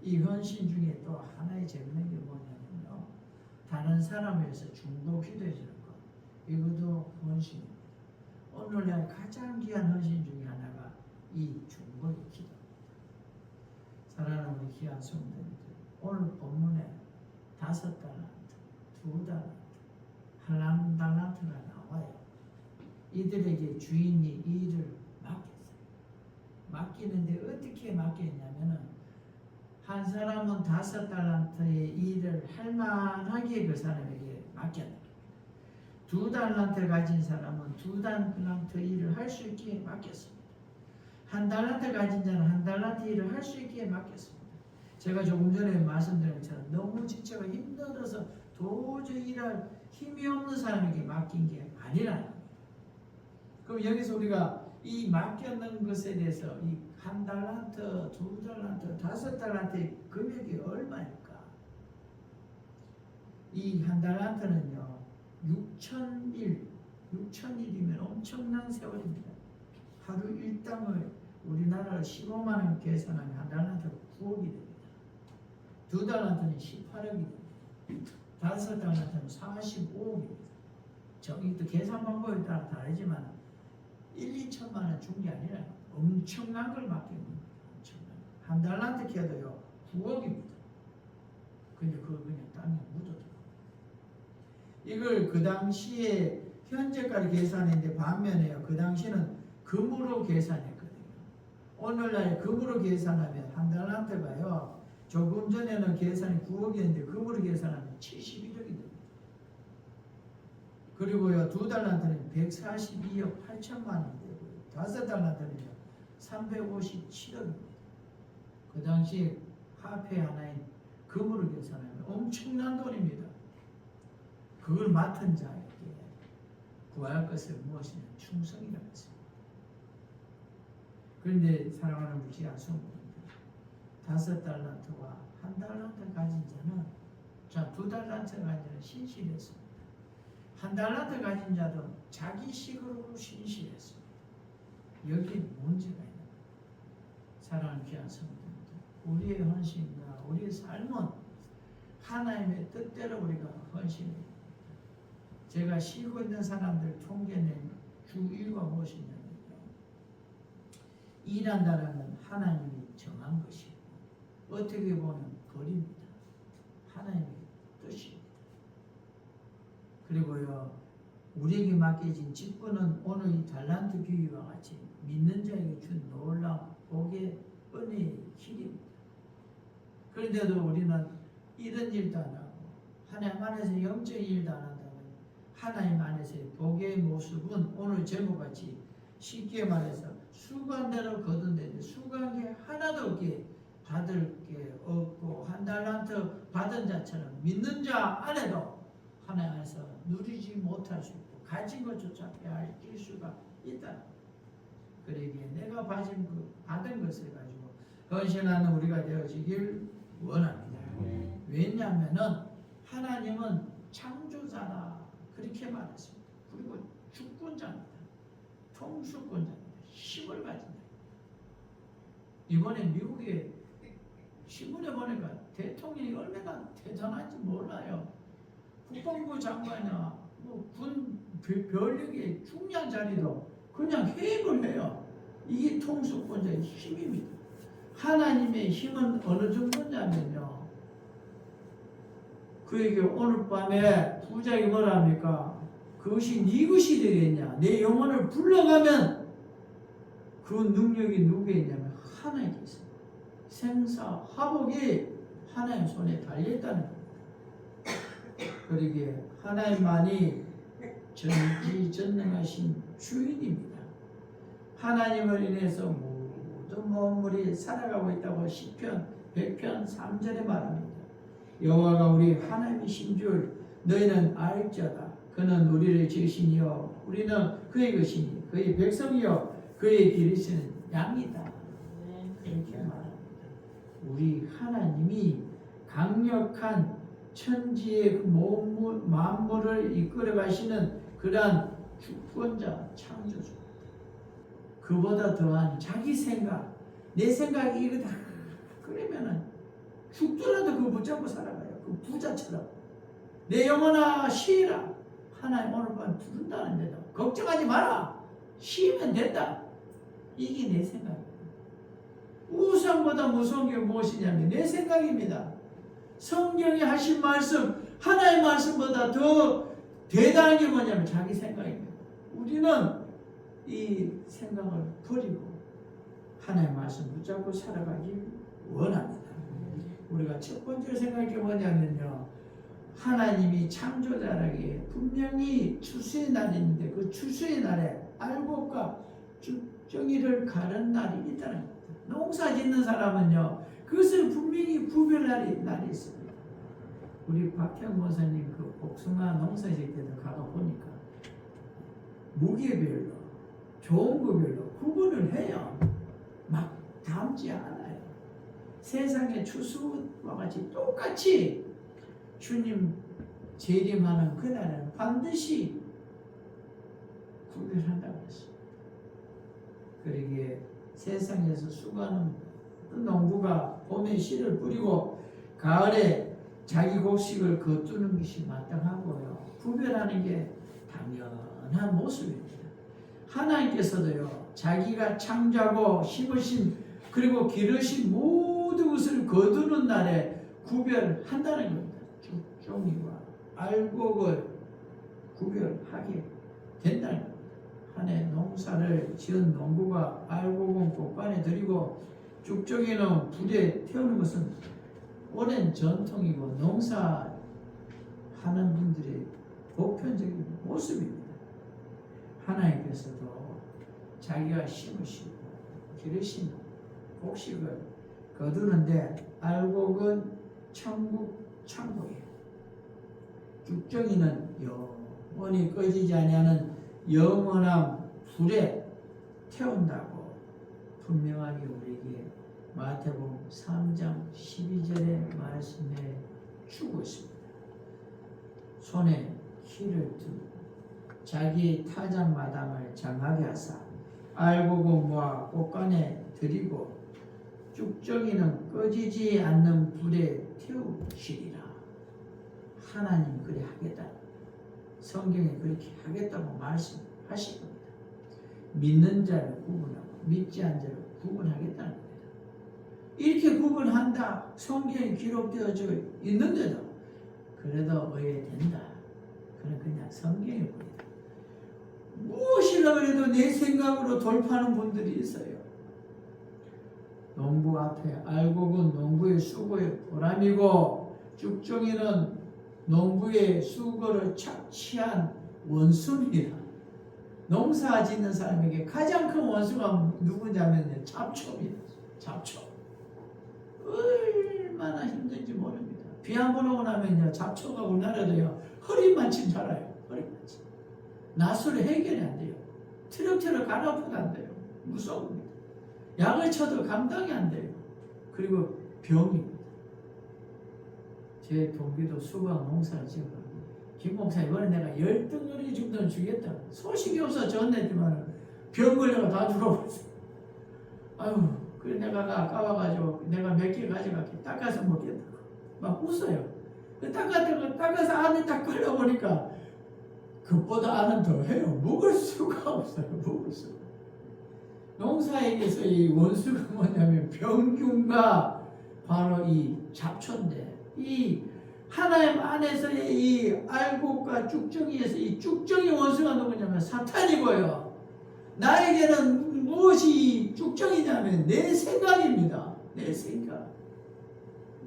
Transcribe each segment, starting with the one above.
이 헌신 중에 또 하나의 재밌는 게 뭐냐면요, 다른 사람을 위해서 중보 기도해 주는 것, 이것도 헌신입니다. 오늘날 가장 귀한 헌신 중에 하나가 이 중보의 기도입니다. 사랑하는 우리 귀한 성도님들, 오늘 본문에 5달란트, 2달란트, 1달란트가 나와요. 이들에게 주인이 이 일을 맡겼어요. 맡기는데 어떻게 맡겼냐면은, 한 사람은 5달란트의 일을 할 만하게 그 사람에게 맡겼다. 2달란트 가진 사람은 2달란트 일을 할 수 있게 맡겼습니다. 1달란트 가진 자는 1달란트 일을 할 수 있게 맡겼습니다. 제가 조금 전에 말씀드린 것처럼 너무 지쳐가 힘들어서 도저히 일할 힘이 없는 사람에게 맡긴 게 아니라는 겁니다. 그럼 여기서 우리가 이 맡겼는 것에 대해서 이 1달란트, 2달란트, 5달란트의 금액이 얼마일까? 이 1달란트는요 6,000일이면 엄청난 세월입니다. 하루 일당을 우리나라로 15만 원 계산하면 1달란트가 9억이 됩니다. 2달란트는 18억이 됩니다. 5달란트는 45억입니다. 이것도 계산 방법에 따라 다르지만 1, 2천만 원 준 게 아니라 엄청난 걸 맡기는 겁니다. 엄청난. 1달란트 캐도요 9억입니다. 근데 그걸 그냥 땅에 묻어두고, 이걸 그 당시에 현재까지 계산했는데 반면에요, 그 당시에는 금으로 계산했거든요. 오늘날 금으로 계산하면 1달란트가요, 조금 전에는 계산이 9억이었는데 금으로 계산하면 71억이 됩니다. 그리고요 2달란트는 142억 8천만 원이 되고요, 5달란트는요 357억입니다. 그 당시에 화폐 하나인 금으로 계산하면 엄청난 돈입니다. 그걸 맡은 자에게 구할 것을 무엇이냐, 충성이라고 했습니다. 그런데 사랑하는 우리 귀한 성도님들, 5달란트와 1달란트 가진 자는, 2달란트 가진 자는 신실했습니다. 1달란트 가진 자도 자기식으로 신실했습니다. 여기에 문제가 있는 거예요. 사랑하는 귀한 성도님들, 우리의 헌신과 우리의 삶은 하나님의 뜻대로 우리가 헌신해야, 제가 쉬고 있는 사람들 통계낸 주 일과 무엇이냐면요, 일한다는 건 하나님이 정한 것이고 어떻게 보면 벌입니다. 하나님의 뜻입니다. 그리고요 우리에게 맡겨진 직분은 오늘 이 달란트 비유와 같이 믿는 자에게 준 놀라운 복의 은혜의 길입니다. 그런데도 우리는 이런 일도 안 하고 하나님 안에서 영적인 일도 안 한다면 하나님 안에서의 복의 모습은 오늘 제목같이 쉽게 말해서 수고한대로 거둔다는데 수고한 게 하나도 없게 받을 게 없고, 1달란트 받은 자처럼 믿는 자 안에도 하나님 안에서 누리지 못할 수 있고 가진 것조차 빼앗길 수가 있다. 그러기에 내가 받은 것을 가지고 헌신하는 우리가 되어지길 원합니다. 왜냐하면 하나님은 창조자라 그렇게 말했습니다. 그리고 주권자입니다. 통수권자입니다. 힘을 가진다. 이번에 미국에 신문에 보니까 대통령이 얼마나 대단한지 몰라요. 국방부 장관이나 군 별력의 중요한 자리도 그냥 해임을 해요. 이게 통수권자의 힘입니다. 하나님의 힘은 어느 정도냐면요, 그에게 오늘 밤에 부자에게 뭐라 합니까? 그것이 네 것이 되겠냐? 내 영혼을 불러가면 그 능력이 누구에 있냐면 하나님께 있습니다. 생사화복이 하나님 손에 달려있다는 겁니다. 그러기에 하나님만이 전지전능하신 주인입니다. 하나님을 인해서 모든 만물이 살아가고 있다고 시편 100편 3절에 말합니다. 여호와가 우리 하나님이신 줄 너희는 알지어다. 그는 우리를 지으시니요 우리는 그의 것이니 그의 백성이요 그의 기르시는 양이다. 그렇게 말합니다. 우리 하나님이 강력한 천지의 만물을 이끌어 가시는 그러한 주권자, 창조주입니다. 그보다 더한 자기 생각, 내 생각이 이거다 그러면은 죽더라도 그거 붙잡고 살아가요. 그 부자처럼. 내 영혼아 쉬라. 하나님 오늘 밤 부른다는데도 걱정하지 마라. 쉬면 된다. 이게 내 생각입니다. 우상보다 무서운 게 무엇이냐면 내 생각입니다. 성경이 하신 말씀, 하나의 말씀보다 더 대단한 게 뭐냐면 자기 생각입니다. 우리는 이 생각을 버리고 하나의 말씀 붙잡고 살아가기 원합니다. 우리가 첫 번째 생각이 뭐냐면요, 하나님이 창조자라기에 분명히 추수의 날이 있는데 그 추수의 날에 알곡과 죽정이를 가른 날이 있다는 겁니다. 농사 짓는 사람은요, 그것을 분명히 구별할 날이 있습니다. 우리 박형 목사님 그 복숭아 농사 짓을 때도 가가 보니까 무게별로 좋은 거별로 구분을 해요. 막 담지 않아요. 세상의 추수와 같이 똑같이 주님 재림하는 그날은 반드시 구별한다고 했습니다. 그러기에 세상에서 수많은 농부가 봄에 씨를 뿌리고 가을에 자기 곡식을 거두는 것이 마땅하고요. 구별하는 게 당연한 모습입니다. 하나님께서도요, 자기가 창조하고 심으신 그리고 기르신 모든 것을 거두는 날에 구별한다는 겁니다. 죽종이와 알곡을 구별하게 된다는 겁니다. 한 해 농사를 지은 농부가 알곡은 곡간에 들이고 죽종이는 불에 태우는 것은 오랜 전통이고 농사하는 분들의 보편적인 모습입니다. 하나님께서도 자기가 심으시고 기르신 곡식을 거두는데 알곡은 천국 창고예요. 죽정이는 영원히 꺼지지 아니하는 영원한 불에 태운다고 분명하게 우리에게 마태복음 3장 12절의 말씀에 주고 있습니다. 손에 키를 두고 자기 타작 마당을 장하게 하사 알곡은 모아 꽃간에 들이고 죽정이는 꺼지지 않는 불에 태우시리라. 하나님 그래 하겠다. 성경에 그렇게 하겠다고 말씀하신 겁니다. 믿는 자를 구분하고 믿지 않는 자를 구분하겠다는 겁니다. 이렇게 구분한다. 성경에 기록되어져 있는데도 그래도 의외된다. 그건 그냥 성경일 뿐이다. 무엇이라 그래도 내 생각으로 돌파하는 분들이 있어요. 농부 앞에 알곡은 농부의 수고의 보람이고 죽정이는 농부의 수고를 착취한 원수입니다. 농사 짓는 사람에게 가장 큰 원수가 누구냐면 잡초입니다. 잡초. 얼마나 힘든지 모릅니다. 비 한 번 오고 나면요, 잡초가 우리나라도요, 허리만큼 자라요. 허리만큼. 낫으로 해결이 안 돼요. 트럭트럭 갈아엎어도 안 돼요. 무서웁니다. 약을 쳐도 감당이 안 돼요. 그리고 병입니다. 제 동기도 수박 농사를 지어가지고 김 목사 이번에 내가 10덩어리 정도는 주겠다. 소식이 없어 전했지만 병 걸려가 다 죽어버렸어. 아유, 그래 내가 아까워가지고 내가 몇 개 가져갈게. 닦아서 먹겠다고. 막 웃어요. 닦아서 안에 딱 걸려보니까 그것보다 안은 더 해요. 먹을 수가 없어요. 먹을 수가. 농사에게서 이 원수가 뭐냐면 병균과 바로 이 잡초인데, 이 하나님 안에서의 이 알곡과 쭉정이에서 이 쭉정이 원수가 누구냐면 사탄이고요. 나에게는 무엇이 쭉정이냐면 내 생각입니다. 내 생각.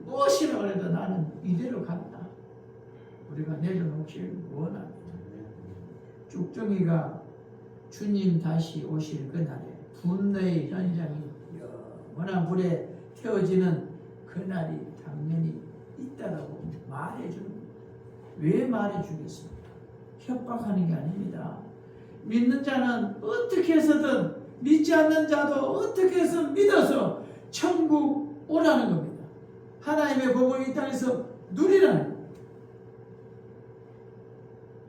무엇이라 그래도 나는 이대로 간다. 우리가 내려놓길 원합니다. 쭉정이가 주님 다시 오실 그날에 분노의 현장이 영원한 불에 태워지는 그날이 당연히 있다라고 말해주는 겁니다. 왜 말해주겠습니까? 협박하는 게 아닙니다. 믿는 자는 어떻게 해서든, 믿지 않는 자도 어떻게 해서 믿어서 천국 오라는 겁니다. 하나님의 복을 이 땅에서 누리라는 겁니다.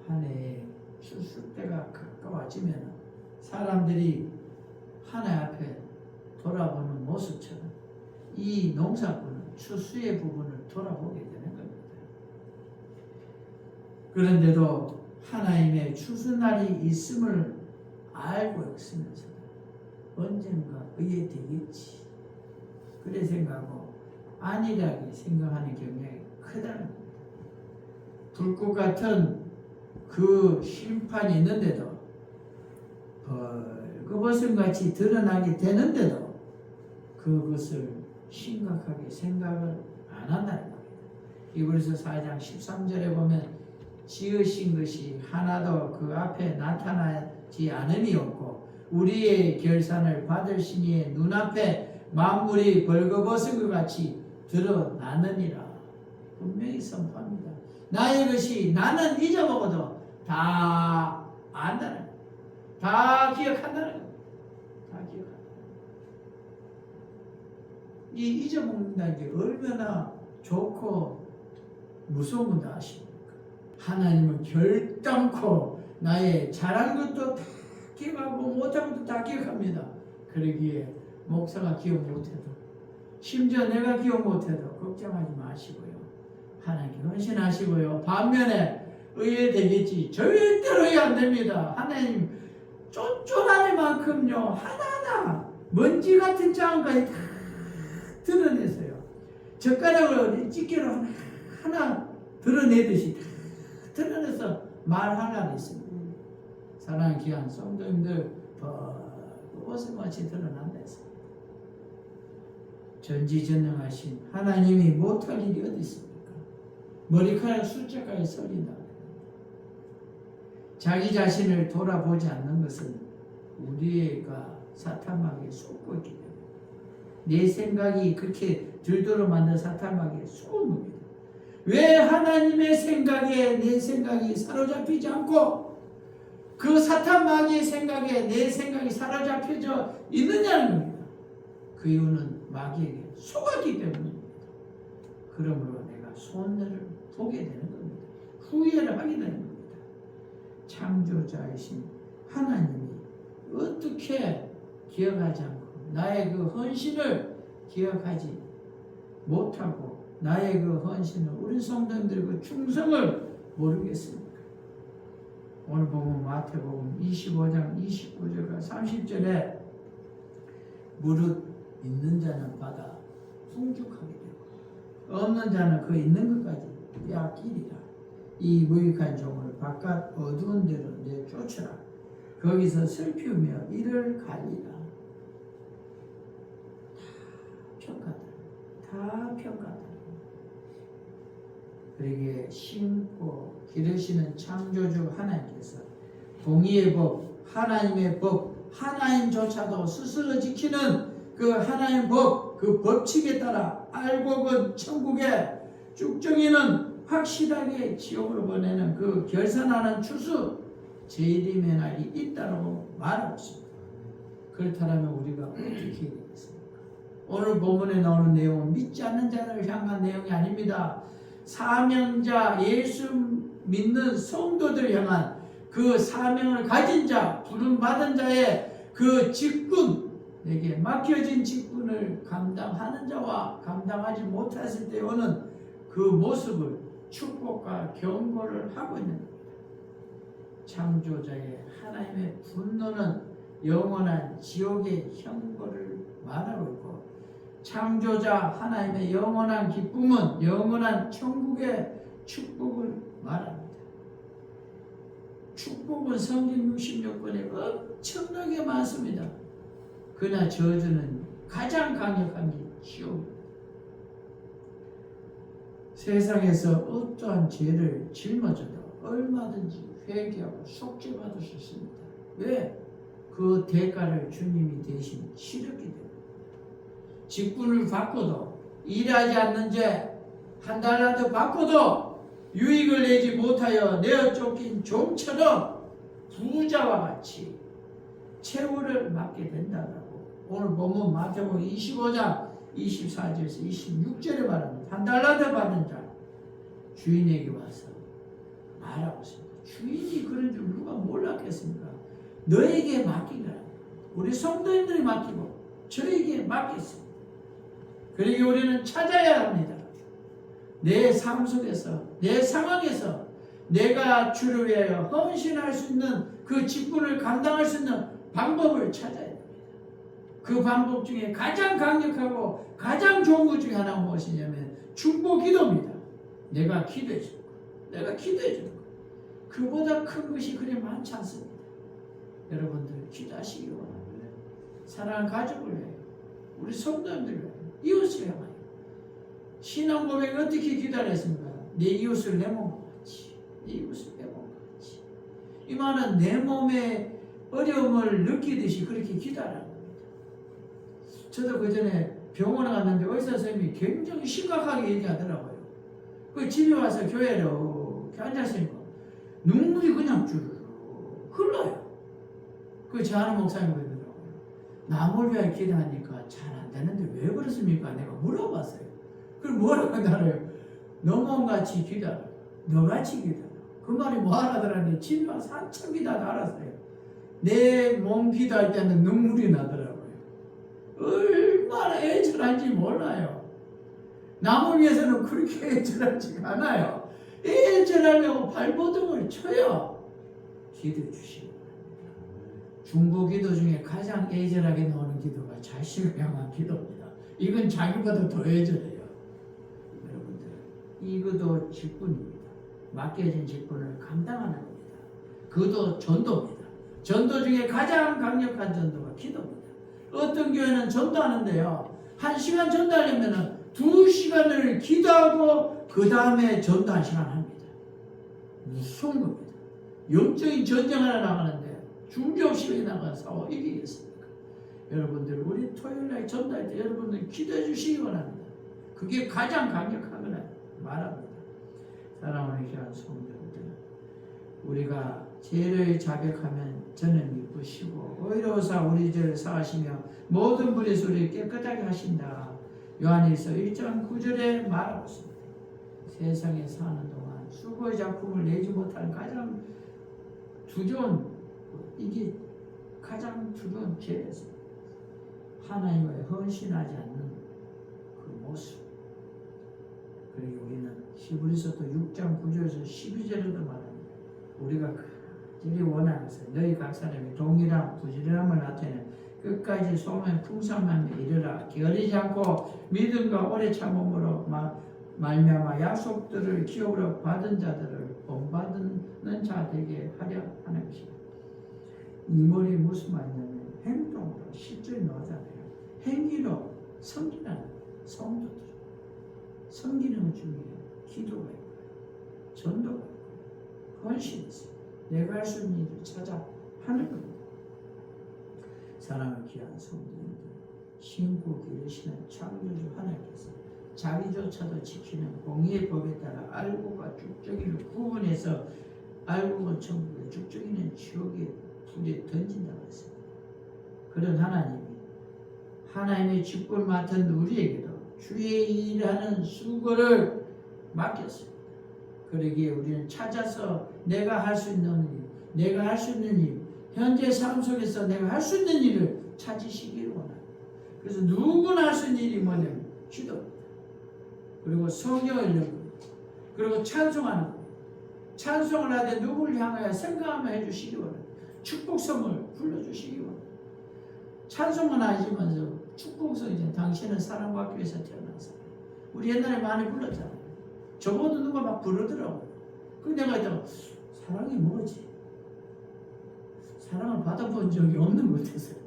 한 해의 추수 때가 가까워지면 사람들이 하나님 앞에 돌아보는 모습처럼 이 농사꾼은 추수의 부분을 돌아보게 되는 겁니다. 그런데도 하나님의 추수날이 있음을 알고 있으면서 언젠가 의에 되겠지 그래 생각하고 안일하게 생각하는 경향이 크다는 겁니다. 불꽃 같은 그 심판이 있는데도 벌거벗음같이 드러나게 되는데도 그것을 심각하게 생각을 안 한다는 겁니다. 이브리서 4장 13절에 보면 지으신 것이 하나도 그 앞에 나타나지 않음이 없고 우리의 결산을 받을 신이의 눈앞에 만물이 벌거벗은 것 같이 드러나느니라. 분명히 선포합니다. 나의 것이 나는 잊어먹어도 다 안다는 거예요. 다 기억한다는 거예요. 다 기억한다. 이 잊어먹는다는 게 얼마나 좋고 무서운 건지 아십니까? 하나님은 결단코 나의 잘한 것도 다 기억하고 못한 것도 다 기억합니다. 그러기에 목사가 기억 못해도 심지어 내가 기억 못해도 걱정하지 마시고요. 하나님께 헌신하시고요. 반면에 의에 되겠지 절대로 의에 안 됩니다. 하나님 쫀쫀할 만큼요 하나하나 먼지 같은 작은까지 다 드러내세요. 젓가락을 집게로 하나 드러내듯이 다 드러내서 말하나 있습니다. 사랑하는 귀한 성도님들 벗음같이 드러난다 했습니다. 전지전능하신 하나님이 못할 일이 어디 있습니까? 머리카락 숫자까지 서린다. 자기 자신을 돌아보지 않는 것은 우리가 사탄마귀에 속고 있기 때문에 내 생각이 그렇게 들도록 만든 사탄마귀에 속은 겁니다. 왜 하나님의 생각에 내 생각이 사로잡히지 않고 그 사탄마귀의 생각에 내 생각이 사로잡혀져 있느냐는 겁니다. 그 이유는 마귀에게 속았기 때문입니다. 그러므로 내가 손해를 보게 되는 겁니다. 후회를 하게 되는 겁니다. 창조자이신 하나님이 어떻게 기억하지 않고 나의 그 헌신을 기억하지 못하고 나의 그 헌신을 우리 성도님들의 그 충성을 모르겠습니까? 오늘 보면 마태복음 25장 29절과 30절에 무릇 있는 자는 받아 풍족하게 되고 없는 자는 그 있는 것까지 빼앗기리라. 이 무익한 종을 바깥 어두운 데로 내쫓으라. 거기서 슬피우며 이를 갈리라. 다 평가다. 그러기에 심고 기르시는 창조주 하나님께서 공의의 법, 하나님의 법, 하나님조차도 스스로 지키는 그 하나님 법, 그 법칙에 따라 알곡은 천국에, 쭉정이는 확실하게 지옥으로 보내는 그 결산하는 추수 재림의 날이 있다고 말하고 있습니다. 그렇다면 우리가 어떻게 해야 되겠습니까? 오늘 본문에 나오는 내용은 믿지 않는 자를 향한 내용이 아닙니다. 사명자, 예수 믿는 성도들을 향한 그 사명을 가진 자, 부름받은 자의 그 직분, 내게 맡겨진 직분을 감당하는 자와 감당하지 못했을 때 오는 그 모습을 축복과 경고를 하고 있는 겁니다. 창조자의 하나님의 분노는 영원한 지옥의 형벌을 말하고 있고, 창조자 하나님의 영원한 기쁨은 영원한 천국의 축복을 말합니다. 축복은 성경 66권에 엄청나게 많습니다. 그러나 저주는 가장 강력한 게 지옥입니다. 세상에서 어떠한 죄를 짊어져도 얼마든지 회개하고 속죄받을 수 있습니다. 왜? 그 대가를 주님이 대신 치렀기 때문에. 직분을 받고도 일하지 않는 죄 한 달라도 받고도 유익을 내지 못하여 내어 쫓긴 종처럼 부자와 같이 최후를 맞게 된다고 오늘 본문 마태복음 25장 24절에서 26절에 말합니다. 한 달라도 받은 자 주인에게 와서 말하고 있습니다. 주인이 그런 줄 누가 몰랐겠습니까? 너에게 맡긴 거라. 우리 성도님들이 맡기고 저에게 맡겼습니다. 그러기 우리는 찾아야 합니다. 내 삶 속에서, 내 상황에서 내가 주를 위하여 헌신할 수 있는 그 직분을 감당할 수 있는 방법을 찾아야 됩니다. 그 방법 중에 가장 강력하고 가장 좋은 것 중에 하나가 무엇이냐면 중보 기도입니다. 내가 기도해 주는 것. 내가 기도해 주는 것. 그보다 큰 것이 그리 많지 않습니다. 여러분들 기도하시기 원합니다. 사랑하는 가족을 위하여, 우리 성도님들 위하여, 이웃을 향하여. 신앙 고백을 어떻게 기도하랬습니까? 내 이웃을 내 몸과 같이, 내 이웃을 내 몸과 같이. 이 말은 내 몸에 어려움을 느끼듯이 그렇게 기도하라는 겁니다. 저도 그 전에 병원에 갔는데 의사 선생님이 굉장히 심각하게 얘기하더라고요. 그 집에 와서 교회로 이렇게 앉았으니까 눈물이 그냥 주르르 흘러요. 그 저하는 목사님이 그러더라고요. 남을 위하여 기도하니까 잘 안 되는데 왜 그렇습니까? 내가 물어봤어요. 그럼 뭐라고 하더래요? 너 몸같이 기도하라. 너같이 기도하라. 그 말이 뭐 하더라는데 집에 와서 한참 기도하다 알았어요. 내 몸 기도할 때는 눈물이 나더라고요. 얼마나 애절한지 몰라요. 남을 위해서는 그렇게 애절하지가 않아요. 애절하려고 발버둥을 쳐요. 기도해 주시기 바랍니다. 중보 기도 중에 가장 애절하게 나오는 기도가 자식을 향한 기도입니다. 이건 자기보다 더 애절해요. 여러분들, 이것도 직분입니다. 맡겨진 직분을 감당하는 겁니다. 그것도 전도입니다. 전도 중에 가장 강력한 전도가 기도입니다. 어떤 교회는 전도하는데요, 1시간 전도하려면 2시간을 기도하고 그 다음에 전도 1시간 합니다. 무서운 겁니다. 영적인 전쟁 하나 나가는데 중저시에 나가서 싸워 이기겠습니까? 여러분들, 우리 토요일날 전도할 때 여러분들 기도해 주시기 바랍니다. 그게 가장 강력한 거라 말합니다. 사랑하는 귀한 성도들, 우리가 죄를 자백하면 저는 이쁘시고 의로사 우리 죄를 사하시며 모든 불의에서 우리를 깨끗하게 하신다. 요한일서 1장 9절에 말하고 있습니다. 세상에 사는 동안 수고의 작품을 내지 못하는 가장 두려운, 이게 가장 두려운 죄였습니다. 하나님을 헌신하지 않는 그 모습. 그리고 우리는 히브리서도 6장 9절에서 12절에도 말합니다. 우리가 제일 원하는 것은 너희 각 사람이 동일한 부지런함을 나타내는 끝까지 소망의 풍성함에 이르라. 게으르지 않고 믿음과 오래 참음으로 말미암아 약속들을 기업으로 받은 자들을 본받는 자 되게 하려 하는 것입니다. 이 말이 무슨 말이냐면 행동으로 실제로 나오잖아요. 행위로 섬기는 성도들, 섬기는 것 중에 기도가 있고요, 전도가 있고요, 헌신이 있어요. 내가 할 수 있는 일을 찾아 하는 겁니다. 사랑을 귀한 성도님들, 신고 기르시는 창조주 하나님께서 자기조차도 지키는 공의의 법에 따라 알고가 죽적이를 구분해서 알고가 천국에 죽적이는 지옥에 불에 던진다고 했습니다. 그런 하나님의 직분을 맡은 우리에게도 주의 일하는 수고를 맡겼습니다. 그러기에 우리는 찾아서 내가 할 수 있는 일, 현재 삶 속에서 내가 할 수 있는 일을 찾으시기를 원합니다. 그래서 누구나 할 수 있는 일이 뭐냐면 기도입니다. 그리고 성경을 읽는 겁니다. 그리고 찬송하는 겁니다. 찬송을 하되 누구를 향하여 생각하며 해주시기 원합니다. 축복성을 불러주시기 원합니다. 찬송은 아니지만서 축복성이죠. 당신은 사랑받기 위해서 태어난 사람. 우리 옛날에 많이 불렀잖아요. 저보도 누가 막 부르더라고요. 그 내가 있다가 사랑이 뭐지? 사랑을 받아본 적이 없는 것 같았어요.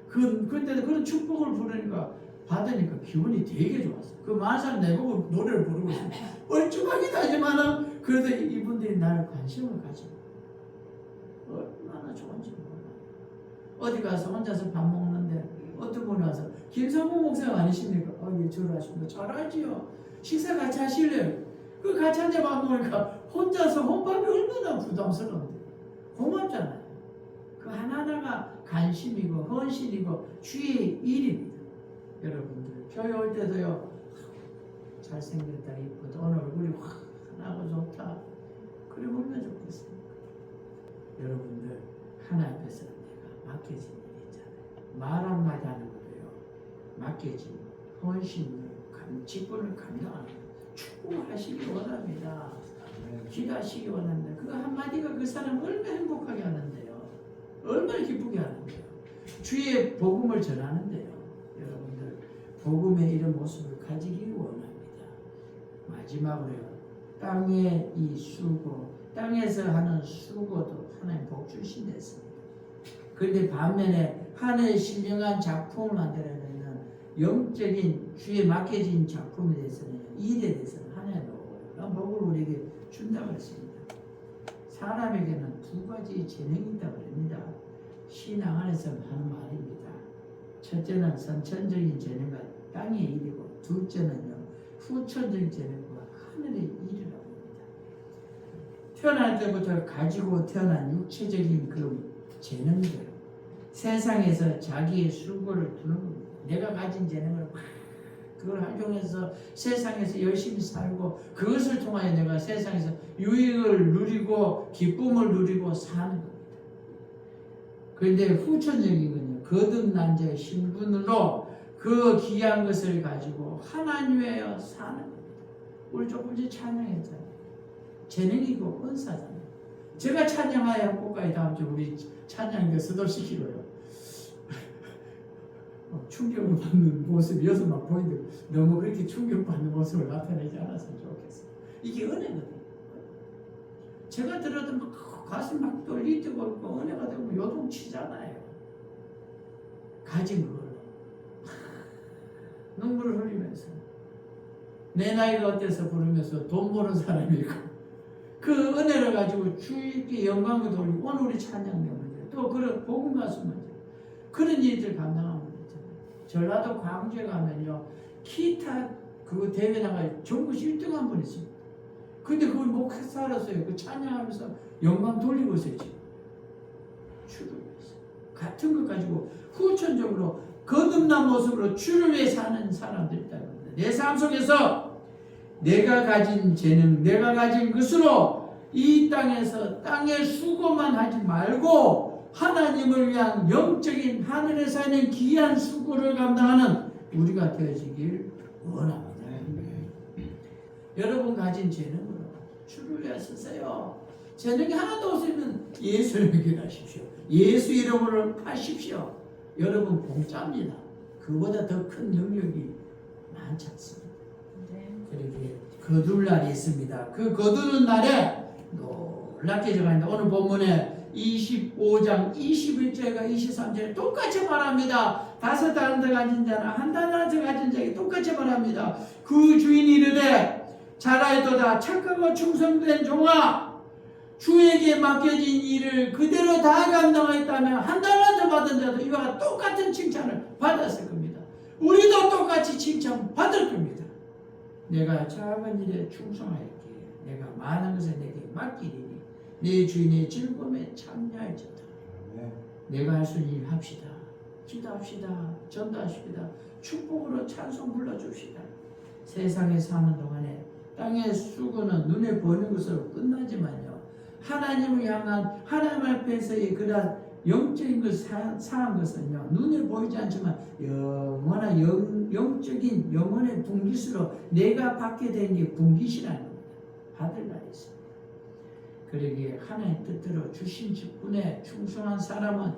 그때도 그런 축복을 부르니까 받으니까 기분이 되게 좋았어요. 그 많은 사람 내보고 노래를 부르고 있어요. 얼쭉하기도 하지만은 그래도 이분들이 나를 관심을 가지고 얼마나 좋은지 몰라요. 어디 가서 혼자서 밥 먹는데 어떤 분이 와서 김성모 목사가 아니십니까? 예, 저를 하십니까? 잘 알지요. 식사 같이 하실래요? 그 같이 앉아 밥 먹으니까 혼자서 혼밥이 얼마나 부담스러운데 고맙잖아요. 그 하나하나가 관심이고 헌신이고 주의 일입니다. 여러분들 교회 올 때도요, 잘생겼다, 이쁘다, 오늘 얼굴이 환하고 좋다, 그래 보면 좋겠습니까? 여러분들 하나님 앞에서 내가 맡겨진 일이 있잖아요. 말 한마디 하는 거도요, 맡겨진 헌신을 직분을 감당하는 축복하시기 원합니다. 기도하시기 원합니다. 그 한마디가 그 사람 얼마나 행복하게 하는데요. 얼마나 기쁘게 하는데요. 주의 복음을 전하는데요. 여러분들 복음의 이런 모습을 가지기를 원합니다. 마지막으로요. 땅의 이 수고, 땅에서 하는 수고도 하나님 복 주신댔습니다. 그런데 반면에 하늘에 신령한 작품을 만들어내는 영적인 주에 맡겨진 작품에 대해서는 일에 대해서는 하나님 놀라운 복을 우리에게 준다고 했습니다. 사람에게는 두 가지 재능이 있다고 합니다. 신앙 안에서 하는 말입니다. 첫째는 선천적인 재능과 땅의 일이고, 둘째는요 후천적인 재능과 하늘의 일이라고 합니다. 태어날 때부터 가지고 태어난 육체적인 그 재능들, 세상에서 자기의 수고를 두는 겁니다. 내가 가진 재능을 막 그걸 활용해서 세상에서 열심히 살고, 그것을 통하여 내가 세상에서 유익을 누리고 기쁨을 누리고 사는 겁니다. 그런데 후천적인 건요, 거듭난 자의 신분으로 그 귀한 것을 가지고 하나님 위하여 사는 겁니다. 우리 조금씩 찬양했잖아요. 재능이고 은사잖아요. 제가 찬양하여 한국까지 다음 주 우리 찬양교 서도시키고요. 충격을 받는 모습이 여기서 막 보이는데 너무 그렇게 충격받는 모습을 나타내지 않았으면 좋겠어요. 이게 은혜거든요. 제가 들어도 막 가슴 막 떨릴 때가 있고 은혜가 되고 요동치잖아요. 가진 걸로 눈물을 흘리면서 내 나이가 어때서 부르면서 돈 버는 사람이고 그 은혜를 가지고 주님께 영광을 돌리고 오늘 우리 찬양 문제 또 그런 복음 가수 문제 그런 일들 감당하는 거 있잖아요. 전라도 광주에 가면요 기타 그 대회 나가요. 전국 1등한 분 있습니다. 근데 그걸 못 살았어요. 그 찬양하면서 영광 돌리고 있어요. 지금 주를 위해서 같은 것 가지고 후천적으로 거듭난 모습으로 주를 위해 사는 사람들이 있다는 겁니다. 내 삶 속에서 내가 가진 재능, 내가 가진 것으로 이 땅에서 땅의 수고만 하지 말고 하나님을 위한 영적인 하늘에서 하는 귀한 수고를 감당하는 우리가 되어지길 원합니다. 여러분 가진 재능으로 주를 위해 쓰세요. 재능이 하나도 없으면 예수를 믿으십시오. 예수 이름으로 하십시오. 여러분 공짜입니다. 그보다 더 큰 능력이 많지 않습니다. 그렇게 거둘 날이 있습니다. 그 거두는 날에 놀랍게 적어있는데 오늘 본문에 25장 21절과 23절에 똑같이 말합니다. 5 달란트 가진 자나 1 달란트 가진 자에게 똑같이 말합니다. 그 주인이 이르되 잘하였도다 착하고 충성된 종아 주에게 맡겨진 일을 그대로 다 감당하였다면 1 달란트 받은 자도 이와 똑같은 칭찬을 받았을 겁니다. 우리도 똑같이 칭찬 받을 겁니다. 내가 작은 일에 충성하였기에 내가 많은 것을 내게 맡기리니 내 주인의 즐거움에 참여할지어다. 내가 할 수 있는 일 합시다. 기도합시다. 전도하십시다. 축복으로 찬송 불러줍시다. 세상에 사는 동안에 땅의 수고는 눈에 보이는 것으로 끝나지만요 하나님을 향한 하나님 앞에서의 그런 영적인 것 사한 것은요 눈에 보이지 않지만 영원한 영적인 영혼의 분깃으로 내가 받게 된 게 분깃이라는 겁니다. 받을 날이 있습니다. 그러기에 하나님 뜻대로 주신 직분에 충성한 사람은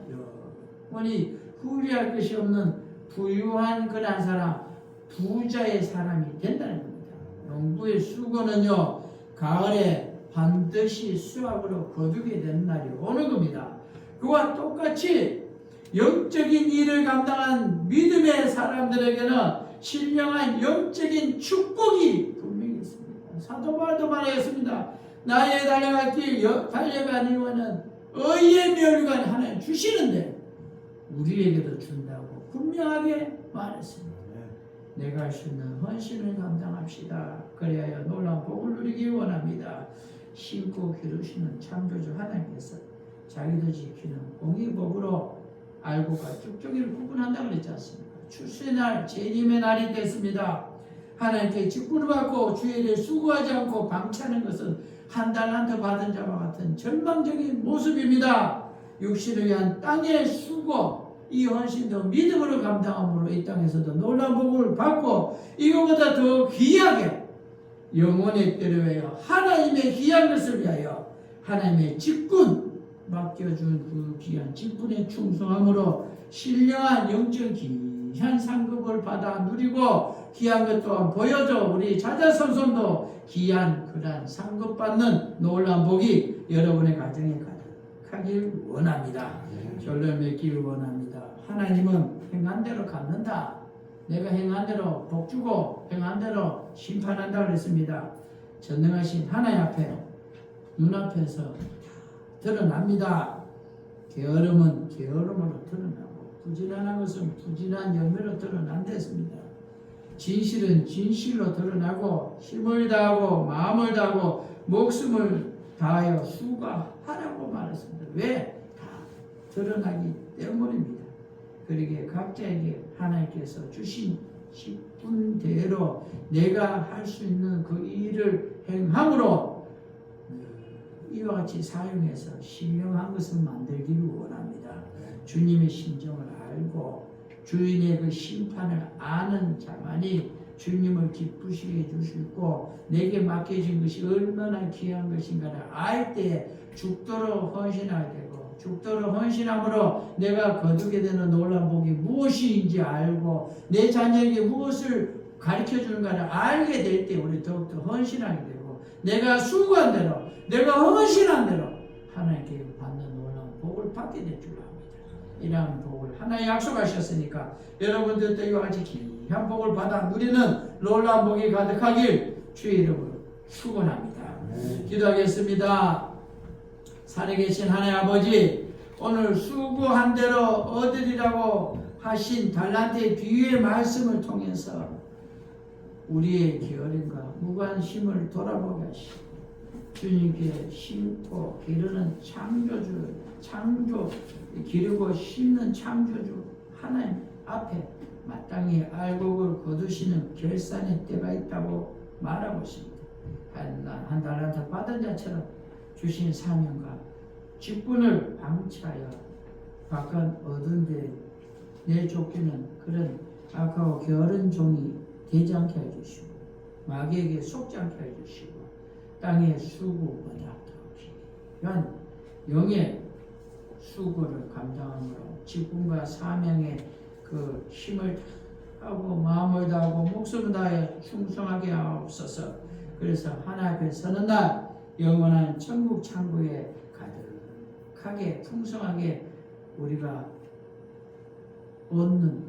영원히 후회할 것이 없는 부유한 그런 사람, 부자의 사람이 된다는 겁니다. 농부의 수고는요 가을에 반드시 수확으로 거두게 되는 날이 오는 겁니다. 그와 똑같이 영적인 일을 감당한 믿음의 사람들에게는 신령한 영적인 축복이 분명히 있습니다. 사도 바울도 말하였습니다. 나의 달려갈 길 달려가니와는 의의 멸류관 하나님 주시는데 우리에게도 준다고 분명하게 말했습니다. 내가 할 수 있는 헌신을 감당합시다. 그래야 놀라운 복을 누리기 원합니다. 신고 기르시는 창조주 하나님께서 자기도 지키는 공의법으로 알고가 쭉쭉이를 구분한다고 그랬지 않습니까? 출세의 날, 재림의 날이 됐습니다. 하나님께 직분을 받고 주의 일에 수고하지 않고 방치하는 것은 1 달란트 받은 자와 같은 절망적인 모습입니다. 육신을 위한 땅의 수고, 이 헌신도 믿음으로 감당함으로 이 땅에서도 놀라운 복을 받고 이것보다 더 귀하게 영혼의 때를 위하여 하나님의 귀한 것을 위하여 하나님의 직분 맡겨준 그 귀한 직분에 충성함으로 신령한 영적 귀한 상급을 받아 누리고 귀한 것 또한 보여줘 우리 자자손손도 귀한 그러한 상급받는 놀라운 복이 여러분의 가정에 가득하길 원합니다. 결론 맺기를 원합니다. 하나님은 행한 대로 갚는다. 내가 행한 대로 복 주고 행한 대로 심판한다 그랬습니다. 전능하신 하나님 앞에 눈앞에서 드러납니다. 게으름은 게으름으로 드러나고 부지런한 것은 부지런한 열매로 드러난댔습니다. 진실은 진실로 드러나고 힘을 다하고 마음을 다하고 목숨을 다하여 수고하라고 말했습니다. 왜? 다 드러나기 때문입니다. 그러기에 각자에게 하나님께서 주신 직분대로 내가 할 수 있는 그 일을 행함으로 이와 같이 사용해서 신령한 것을 만들기를 원합니다. 주님의 심정을 알고 주인의 그 심판을 아는 자만이 주님을 기쁘시게 해주시고 내게 맡겨진 것이 얼마나 귀한 것인가를 알 때 죽도록 헌신하게 되고 죽도록 헌신함으로 내가 거두게 되는 놀라운 복이 무엇인지 알고 내 자녀에게 무엇을 가르쳐주는가를 알게 될 때 우리 더욱더 헌신하게 되고 내가 수고한 대로 내가 헌신한 대로 하나님께 받는 놀라운 복을 받게 될 줄 압니다. 이러한 복을 하나님 약속하셨으니까 여러분들도 이와 같이 귀한 복을 받아 누리는 놀라운 복이 가득하길 주의 이름으로 축원합니다. 기도하겠습니다. 살아계신 하나님 아버지, 오늘 수고한 대로 얻으리라고 하신 달란트의 비유의 말씀을 통해서 우리의 게으름과 무관심을 돌아보게 하시고 주님께 심고 기르는 창조주, 기르고 심는 창조주 하나님 앞에 마땅히 알곡을 거두시는 결산의 때가 있다고 말하고 있습니다. 한 달란트 받은 자처럼 주신 사명과 직분을 방치하여 바깥 얻은 데 내쫓기는 그런 악하고 게으른 종이 되지 않게 해주시고 마귀에게 속지 않게 해주시고 땅의 수고보다 더 귀한 영의 수고를 감당함으로 직분과 사명의 그 힘을 다하고 마음을 다하고 목숨을 다해 충성하게 하옵소서. 그래서 하나님 앞에 서는 날 영원한 천국 창고에 가득하게 풍성하게 우리가 얻는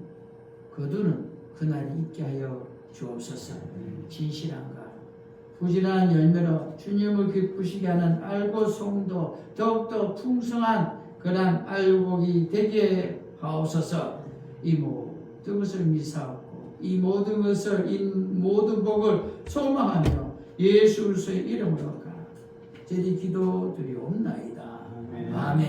거두는 그날이 있게 하여 주옵소서. 진실한가 부지런한 열매로 주님을 기쁘시게 하는 알고 송도 더욱더 풍성한 그런 알곡이 되게 하옵소서. 이 모든 것을 미사하고 이 모든 것을 이 모든 복을 소망하며 예수 그리스도의 이름으로 제디 기도드리옵나이다. 아멘.